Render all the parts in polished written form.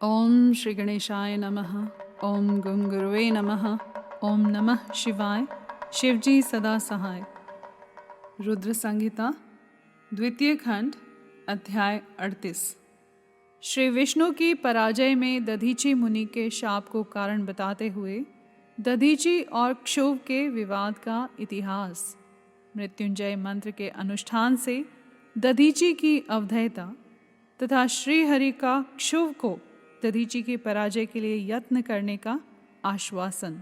ओम श्री गणेशाय नमः। ओम गं गुरुवे नमः। ओम नमः शिवाय। शिवजी सदा सहाय। रुद्र संहिता द्वितीय खंड अध्याय 38। श्री विष्णु की पराजय में दधीची मुनि के शाप को कारण बताते हुए दधीची और क्षुभ के विवाद का इतिहास। मृत्युंजय मंत्र के अनुष्ठान से दधीची की अवधेयता तथा श्रीहरि का क्षुभ को दधीची की पराजय के लिए यत्न करने का आश्वासन।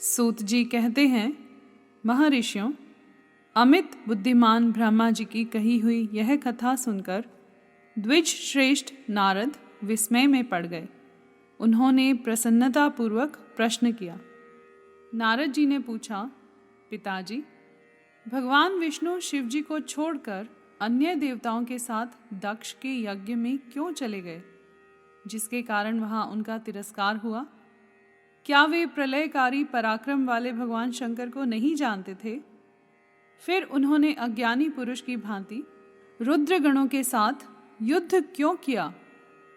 सूत जी कहते हैं, महर्षियों, अमित बुद्धिमान ब्रह्मा जी की कही हुई यह कथा सुनकर द्विज श्रेष्ठ नारद विस्मय में पड़ गए। उन्होंने प्रसन्नतापूर्वक प्रश्न किया। नारद जी ने पूछा, पिताजी, भगवान विष्णु शिव जी को छोड़कर अन्य देवताओं के साथ दक्ष के यज्ञ में क्यों चले गए, जिसके कारण वहां उनका तिरस्कार हुआ? क्या वे प्रलयकारी पराक्रम वाले भगवान शंकर को नहीं जानते थे? फिर उन्होंने अज्ञानी पुरुष की भांति रुद्र गणों के साथ युद्ध क्यों किया?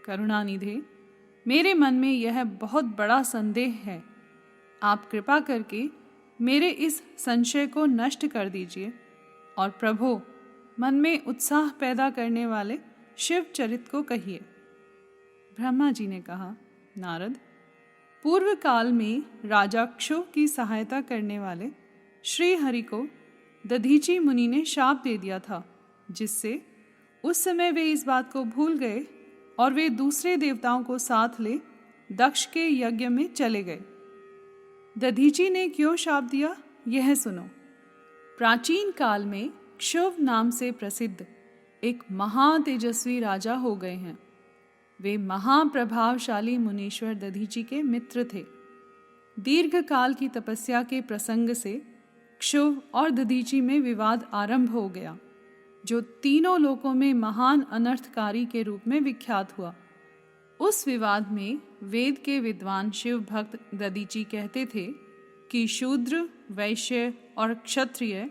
करुणानिधे, मेरे मन में यह बहुत बड़ा संदेह है। आप कृपा करके मेरे इस संशय को नष्ट कर दीजिए और प्रभु, मन में उत्साह पैदा करने वाले शिव चरित को कहिए। ब्रह्मा जी ने कहा, नारद, पूर्व काल में राजा क्षुभ की सहायता करने वाले श्री हरि को दधीची मुनि ने शाप दे दिया था, जिससे उस समय वे इस बात को भूल गए और वे दूसरे देवताओं को साथ ले दक्ष के यज्ञ में चले गए। दधीची ने क्यों शाप दिया, यह सुनो। प्राचीन काल में क्षुभ नाम से प्रसिद्ध एक महातेजस्वी राजा हो गए हैं। वे महाप्रभावशाली मुनीश्वर दधीची के मित्र थे। दीर्घ काल की तपस्या के प्रसंग से क्षुभ और दधीची में विवाद आरंभ हो गया, जो तीनों लोकों में महान अनर्थकारी के रूप में विख्यात हुआ। उस विवाद में वेद के विद्वान शिव भक्त दधीची कहते थे कि शूद्र, वैश्य और क्षत्रिय,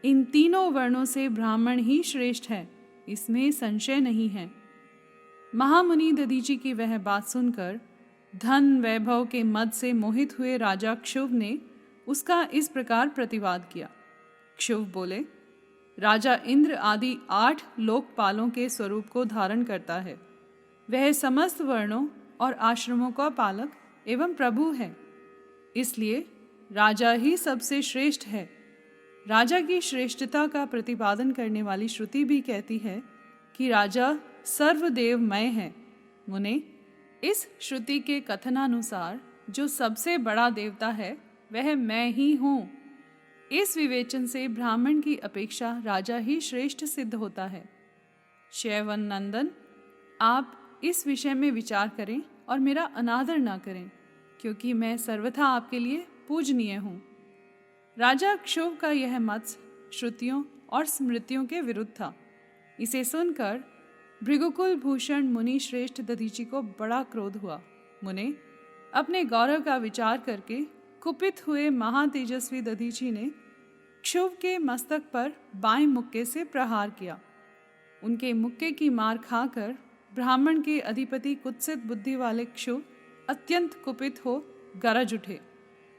इन तीनों वर्णों से ब्राह्मण ही श्रेष्ठ है, इसमें संशय नहीं है। महामुनि दधीची की वह बात सुनकर धन वैभव के मद से मोहित हुए राजा क्षुभ ने उसका इस प्रकार प्रतिवाद किया। क्षुभ बोले, राजा इंद्र आदि 8 लोकपालों के स्वरूप को धारण करता है। वह समस्त वर्णों और आश्रमों का पालक एवं प्रभु है, इसलिए राजा ही सबसे श्रेष्ठ है। राजा की श्रेष्ठता का प्रतिपादन करने वाली श्रुति भी कहती है कि राजा सर्वदेवमय है। मुने, इस श्रुति के कथनानुसार जो सबसे बड़ा देवता है वह मैं ही हूँ। इस विवेचन से ब्राह्मण की अपेक्षा राजा ही श्रेष्ठ सिद्ध होता है। शैवन नंदन, आप इस विषय में विचार करें और मेरा अनादर न करें, क्योंकि मैं सर्वथा आपके लिए पूजनीय हूँ। राजा क्षुभ का यह मत श्रुतियों और स्मृतियों के विरुद्ध था। इसे सुनकर भृगुकुल भूषण मुनि श्रेष्ठ दधीची को बड़ा क्रोध हुआ। मुने, अपने गौरव का विचार करके कुपित हुए महातेजस्वी दधीची ने क्षुभ के मस्तक पर बाएं मुक्के से प्रहार किया। उनके मुक्के की मार खाकर ब्राह्मण के अधिपति कुत्सित बुद्धि वाले क्षुभ अत्यंत कुपित हो गरज उठे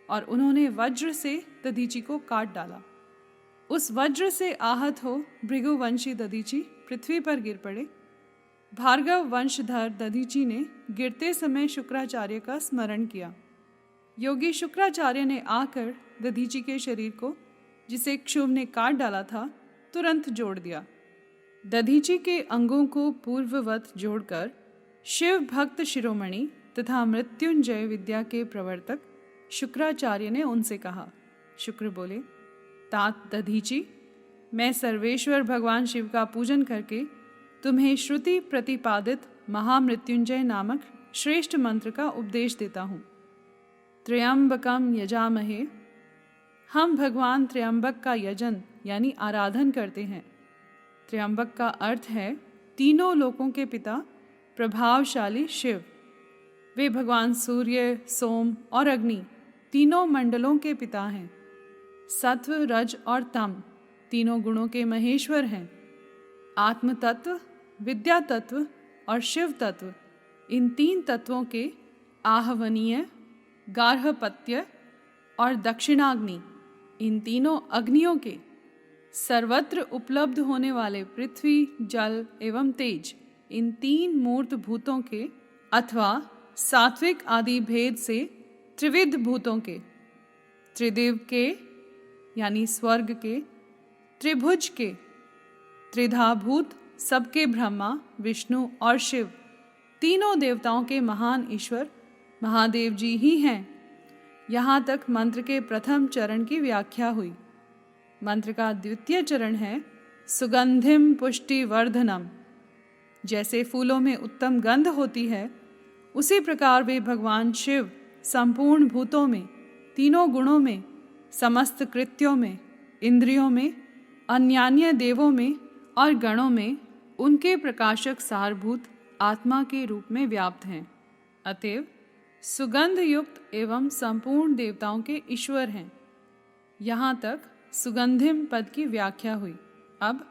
और उन्होंने वज्र से दधीची को काट डाला। उस वज्र से आहत हो भृगुवंशी दधीची पृथ्वी पर गिर पड़े। भार्गव वंशधर दधीची ने गिरते समय शुक्राचार्य का स्मरण किया। योगी शुक्राचार्य ने आकर दधीची के शरीर को, जिसे क्षुभ ने काट डाला था, तुरंत जोड़ दिया। दधीची के अंगों को पूर्ववत जोड़कर शिव भक्त शिरोमणि तथा मृत्युंजय विद्या के प्रवर्तक शुक्राचार्य ने उनसे कहा। शुक्र बोले, तात दधीची, मैं सर्वेश्वर भगवान शिव का पूजन करके तुम्हें श्रुति प्रतिपादित महामृत्युंजय नामक श्रेष्ठ मंत्र का उपदेश देता हूँ। त्र्यंबकम यजामहे, हम भगवान त्र्यंबक का यजन यानी आराधन करते हैं। त्र्यंबक का अर्थ है तीनों लोकों के पिता प्रभावशाली शिव। वे भगवान सूर्य, सोम और अग्नि तीनों मंडलों के पिता हैं। सत्व, रज और तम तीनों गुणों के महेश्वर हैं। आत्म तत्व, विद्या तत्व और शिव तत्व इन 3 तत्वों के आहवनीय, गार्हपत्य और दक्षिणाग्नि, इन तीनों अग्नियों के सर्वत्र उपलब्ध होने वाले पृथ्वी, जल एवं तेज, इन 3 मूर्त भूतों के अथवा सात्विक आदि भेद से त्रिविध भूतों के, त्रिदिव के यानी स्वर्ग के, त्रिभुज के, त्रिधा भूत सबके ब्रह्मा, विष्णु और शिव, तीनों देवताओं के महान ईश्वर महादेव जी ही हैं। यहाँ तक मंत्र के प्रथम चरण की व्याख्या हुई। मंत्र का द्वितीय चरण है सुगंधिम पुष्टि वर्धनम। जैसे फूलों में उत्तम गंध होती है, उसी प्रकार वे भगवान शिव संपूर्ण भूतों में, तीनों गुणों में, समस्त कृत्यों में, इंद्रियों में, अन्यान्य देवों में और गणों में उनके प्रकाशक सारभूत आत्मा के रूप में व्याप्त हैं। अतएव सुगंध युक्त एवं संपूर्ण देवताओं के ईश्वर हैं। यहाँ तक सुगंधिम पद की व्याख्या हुई। अब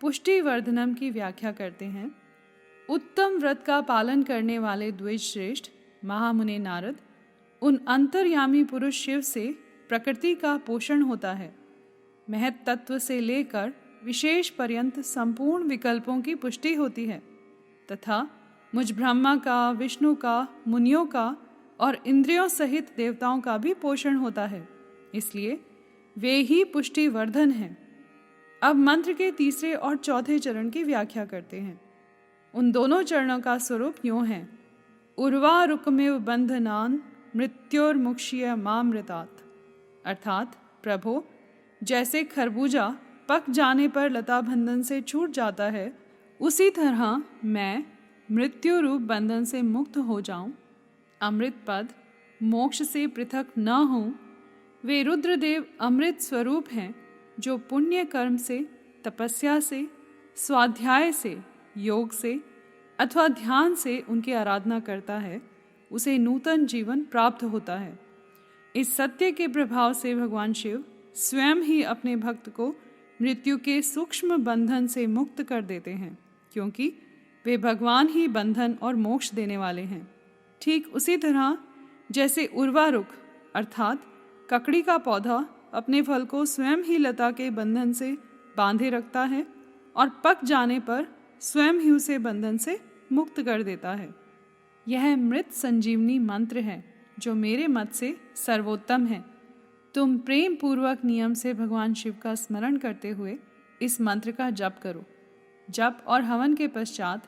पुष्टिवर्धनम की व्याख्या करते हैं। उत्तम व्रत का पालन करने वाले द्विज श्रेष्ठ महामुनि नारद, उन अंतर्यामी पुरुष शिव से प्रकृति का पोषण होता है। महत तत्व से लेकर विशेष पर्यंत संपूर्ण विकल्पों की पुष्टि होती है तथा मुझ ब्रह्मा का, विष्णु का, मुनियों का और इंद्रियों सहित देवताओं का भी पोषण होता है। इसलिए वे ही पुष्टिवर्धन हैं। अब मंत्र के तीसरे और चौथे चरण की व्याख्या करते हैं। उन दोनों चरणों का स्वरूप यूँ है। उर्वारुकमेव बंधनान मृत्योर्मुक्ष्य मामृतात्। अर्थात प्रभो, जैसे खरबूजा पक जाने पर लता बंधन से छूट जाता है, उसी तरह मैं मृत्यु रूप बंधन से मुक्त हो जाऊं, अमृत पद मोक्ष से पृथक न हूँ। वे रुद्रदेव अमृत स्वरूप हैं, जो पुण्य कर्म से, तपस्या से, स्वाध्याय से, योग से अथवा ध्यान से उनकी आराधना करता है, उसे नूतन जीवन प्राप्त होता है। इस सत्य के प्रभाव से भगवान शिव स्वयं ही अपने भक्त को मृत्यु के सूक्ष्म बंधन से मुक्त कर देते हैं, क्योंकि वे भगवान ही बंधन और मोक्ष देने वाले हैं। ठीक उसी तरह जैसे उर्वारुक अर्थात ककड़ी का पौधा अपने फल को स्वयं ही लता के बंधन से बांधे रखता है और पक जाने पर स्वयं ही उसे बंधन से मुक्त कर देता है। यह मृत संजीवनी मंत्र है, जो मेरे मत से सर्वोत्तम है। तुम प्रेम पूर्वक नियम से भगवान शिव का स्मरण करते हुए इस मंत्र का जप करो। जप और हवन के पश्चात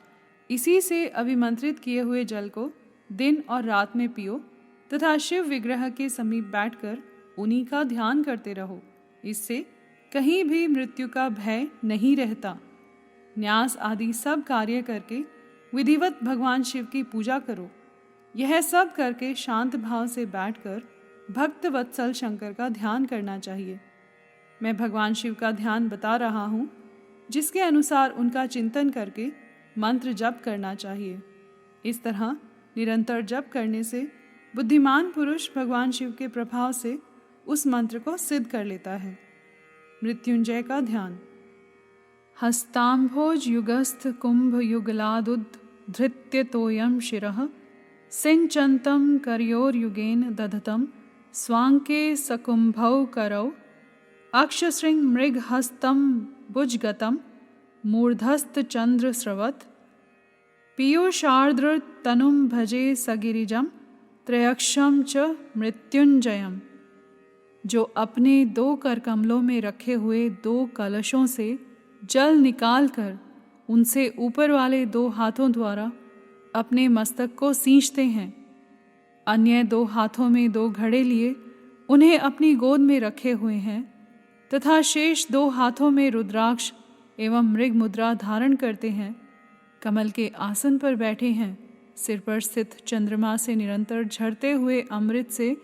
इसी से अभिमंत्रित किए हुए जल को दिन और रात में पियो तथा शिव विग्रह के समीप बैठकर उन्हीं का ध्यान करते रहो। इससे कहीं भी मृत्यु का भय नहीं रहता। न्यास आदि सब कार्य करके विधिवत भगवान शिव की पूजा करो। यह सब करके शांत भाव से बैठकर भक्त वत्सल शंकर का ध्यान करना चाहिए। मैं भगवान शिव का ध्यान बता रहा हूँ, जिसके अनुसार उनका चिंतन करके मंत्र जप करना चाहिए। इस तरह निरंतर जप करने से बुद्धिमान पुरुष भगवान शिव के प्रभाव से उस मंत्र को सिद्ध कर लेता है। मृत्युंजय का ध्यान। हस्ताम्भोज युगस्थ कुंभ युगलादुद्धृत्य तोयम शिरः सिंचन्तं करयोर्युगेन दधतं स्वांके सकुंभौ करौ अक्षश्रृंग मृगहस्तं भुजगतं मूर्धस्थ चंद्र स्रवत् पीयूषार्द्र तनुम भजे सगिरिजम त्रयक्षम च मृत्युंजयम। जो अपने 2 करकमलों में रखे हुए 2 कलशों से जल निकालकर उनसे ऊपर वाले 2 हाथों द्वारा अपने मस्तक को सींचते हैं, अन्य 2 हाथों में 2 घड़े लिए उन्हें अपनी गोद में रखे हुए हैं तथा शेष 2 हाथों में रुद्राक्ष एवं मृग मुद्रा धारण करते हैं, कमल के आसन पर बैठे हैं, सिर पर स्थित चंद्रमा से निरंतर झरते हुए अमृत से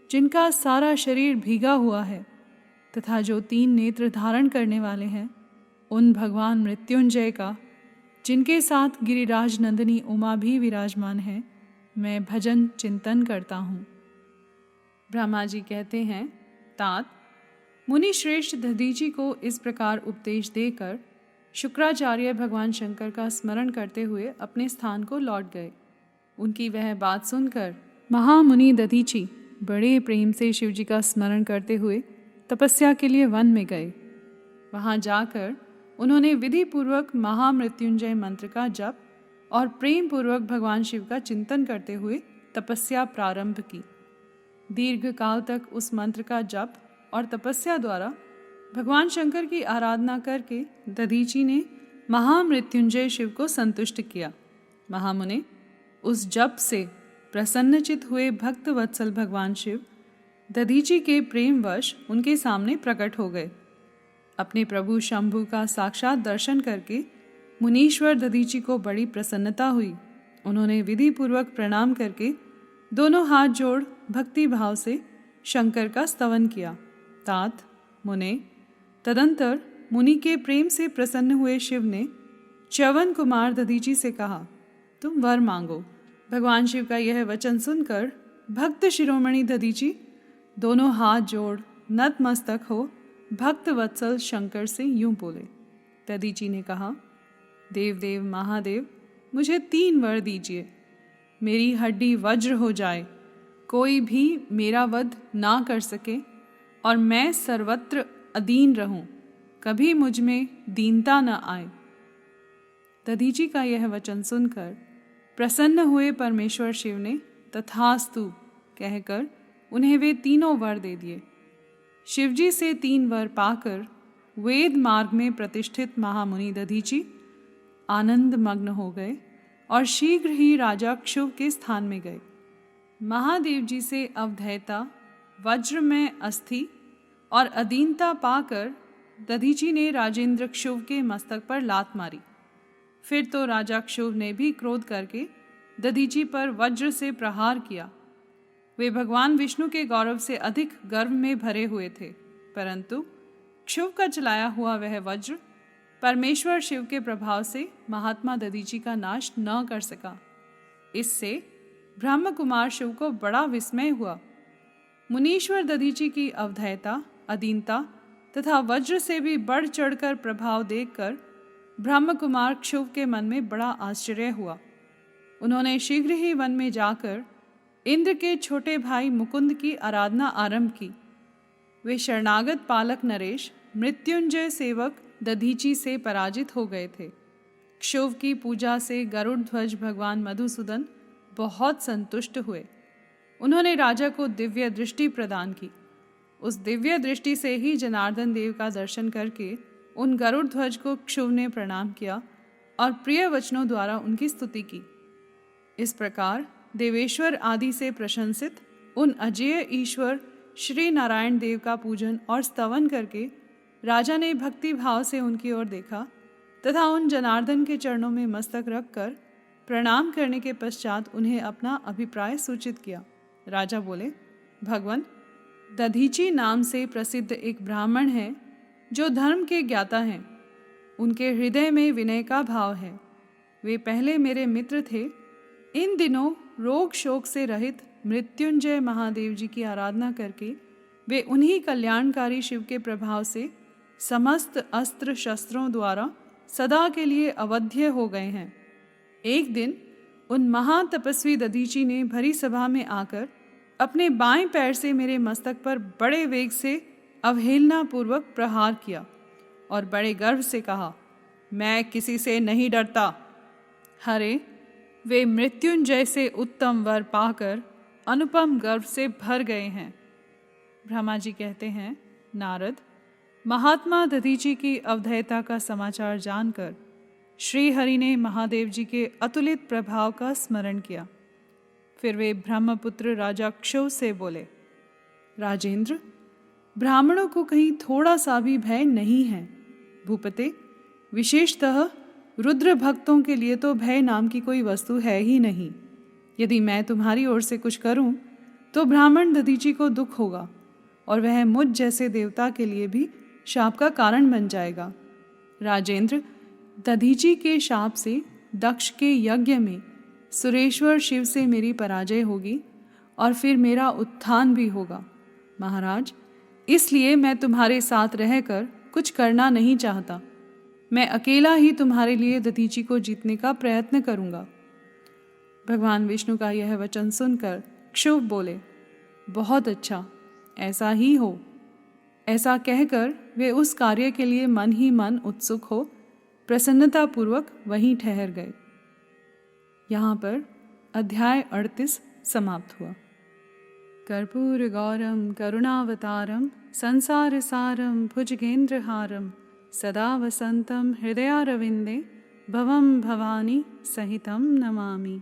जिनका सारा शरीर भीगा हुआ है तथा जो 3 नेत्र धारण करने वाले हैं, उन भगवान मृत्युंजय का, जिनके साथ गिरिराज नंदिनी उमा भी विराजमान है, मैं भजन चिंतन करता हूँ। ब्रह्मा जी कहते हैं, तात मुनि श्रेष्ठ दधीची को इस प्रकार उपदेश देकर शुक्राचार्य भगवान शंकर का स्मरण करते हुए अपने स्थान को लौट गए। उनकी वह बात सुनकर महामुनि दधीची बड़े प्रेम से शिवजी का स्मरण करते हुए तपस्या के लिए वन में गए। वहाँ जाकर उन्होंने विधि पूर्वक महामृत्युंजय मंत्र का जप और प्रेम पूर्वक भगवान शिव का चिंतन करते हुए तपस्या प्रारंभ की। दीर्घ काल तक उस मंत्र का जप और तपस्या द्वारा भगवान शंकर की आराधना करके दधीची ने महामृत्युंजय शिव को संतुष्ट किया। महामुने, उस जप से प्रसन्नचित हुए भक्त वत्सल भगवान शिव दधीची के प्रेमवश उनके सामने प्रकट हो गए। अपने प्रभु शंभु का साक्षात दर्शन करके मुनीश्वर दधीची को बड़ी प्रसन्नता हुई। उन्होंने विधि पूर्वक प्रणाम करके दोनों हाथ जोड़ भक्ति भाव से शंकर का स्तवन किया। तात मुने, तदंतर मुनि के प्रेम से प्रसन्न हुए शिव ने च्यवन कुमार दधीची से कहा, तुम वर मांगो। भगवान शिव का यह वचन सुनकर भक्त शिरोमणि दधीची दोनों हाथ जोड़ नतमस्तक हो भक्त वत्सल शंकर से यूं बोले। दधीची ने कहा, देव देव महादेव, मुझे 3 वर दीजिए। मेरी हड्डी वज्र हो जाए, कोई भी मेरा वध ना कर सके और मैं सर्वत्र अधीन रहूं, कभी मुझ में दीनता न आए। दधीची का यह वचन सुनकर प्रसन्न हुए परमेश्वर शिव ने तथास्तु कहकर उन्हें वे तीनों वर दे दिए। शिवजी से 3 वर पाकर वेद मार्ग में प्रतिष्ठित महामुनि दधीची आनंद मग्न हो गए और शीघ्र ही राजा क्षुभ के स्थान में गए। महादेव जी से अवधेयता, वज्र में अस्थि और अधीनता पाकर दधीची ने राजेंद्र क्षुभ के मस्तक पर लात मारी। फिर तो राजा क्षुभ ने भी क्रोध करके दधीची पर वज्र से प्रहार किया। वे भगवान विष्णु के गौरव से अधिक गर्व में भरे हुए थे, परंतु क्षुभ का चलाया हुआ वह वज्र परमेश्वर शिव के प्रभाव से महात्मा दधीची का नाश न कर सका। इससे ब्रह्म कुमार शिव को बड़ा विस्मय हुआ। मुनीश्वर दधीची की अवधेयता, अधीनता तथा वज्र से भी बढ़ चढ़कर प्रभाव देखकर ब्रह्म कुमार क्षुभ के मन में बड़ा आश्चर्य हुआ। उन्होंने शीघ्र ही वन में जाकर इंद्र के छोटे भाई मुकुंद की आराधना आरंभ की। वे शरणागत पालक नरेश मृत्युंजय सेवक दधीची से पराजित हो गए थे। क्षुभ की पूजा से गरुड़ ध्वज भगवान मधुसूदन बहुत संतुष्ट हुए। उन्होंने राजा को दिव्य दृष्टि प्रदान की। उस दिव्य दृष्टि से ही जनार्दन देव का दर्शन करके उन गरुड़ ध्वज को क्षुभ ने प्रणाम किया और प्रिय वचनों द्वारा उनकी स्तुति की। इस प्रकार देवेश्वर आदि से प्रशंसित उन अजेय ईश्वर श्री नारायण देव का पूजन और स्तवन करके राजा ने भक्ति भाव से उनकी ओर देखा तथा उन जनार्दन के चरणों में मस्तक रखकर प्रणाम करने के पश्चात उन्हें अपना अभिप्राय सूचित किया। राजा बोले, भगवान, दधीची नाम से प्रसिद्ध एक ब्राह्मण है जो धर्म के ज्ञाता हैं। उनके हृदय में विनय का भाव है। वे पहले मेरे मित्र थे। इन दिनों रोग शोक से रहित मृत्युंजय महादेव जी की आराधना करके वे उन्हीं कल्याणकारी शिव के प्रभाव से समस्त अस्त्र शस्त्रों द्वारा सदा के लिए अवध्य हो गए हैं। एक दिन उन महातपस्वी दधीची ने भरी सभा में आकर अपने बाएं पैर से मेरे मस्तक पर बड़े वेग से अवहेलना पूर्वक प्रहार किया और बड़े गर्व से कहा, मैं किसी से नहीं डरता। हरे, वे मृत्युंजय से उत्तम वर पाकर अनुपम गर्व से भर गए हैं। ब्रह्मा जी कहते हैं, नारद, महात्मा दधीची की अवधेयता का समाचार जानकर श्री हरि ने महादेव जी के अतुलित प्रभाव का स्मरण किया। फिर वे ब्रह्मपुत्र राजा क्षुभ से बोले, राजेंद्र, ब्राह्मणों को कहीं थोड़ा सा भी भय नहीं है। भूपते, विशेषतः रुद्र भक्तों के लिए तो भय नाम की कोई वस्तु है ही नहीं। यदि मैं तुम्हारी ओर से कुछ करूं तो ब्राह्मण दधीची को दुख होगा और वह मुझ जैसे देवता के लिए भी शाप का कारण बन जाएगा। राजेंद्र, दधीची के शाप से दक्ष के यज्ञ में सुरेश्वर शिव से मेरी पराजय होगी और फिर मेरा उत्थान भी होगा। महाराज, इसलिए मैं तुम्हारे साथ रहकर कुछ करना नहीं चाहता। मैं अकेला ही तुम्हारे लिए दधीची को जीतने का प्रयत्न करूंगा। भगवान विष्णु का यह वचन सुनकर क्षुब्ध बोले, बहुत अच्छा, ऐसा ही हो। ऐसा कहकर वे उस कार्य के लिए मन ही मन उत्सुक हो प्रसन्नतापूर्वक वहीं ठहर गए। यहाँ पर अध्याय 38 समाप्त हुआ। कर्पूर गौरम करुणावतारम संसार सारम भुजगेंद्रहारम सदा वसंतम हृदयारविंदे भवम भवानी सहितं नमामि।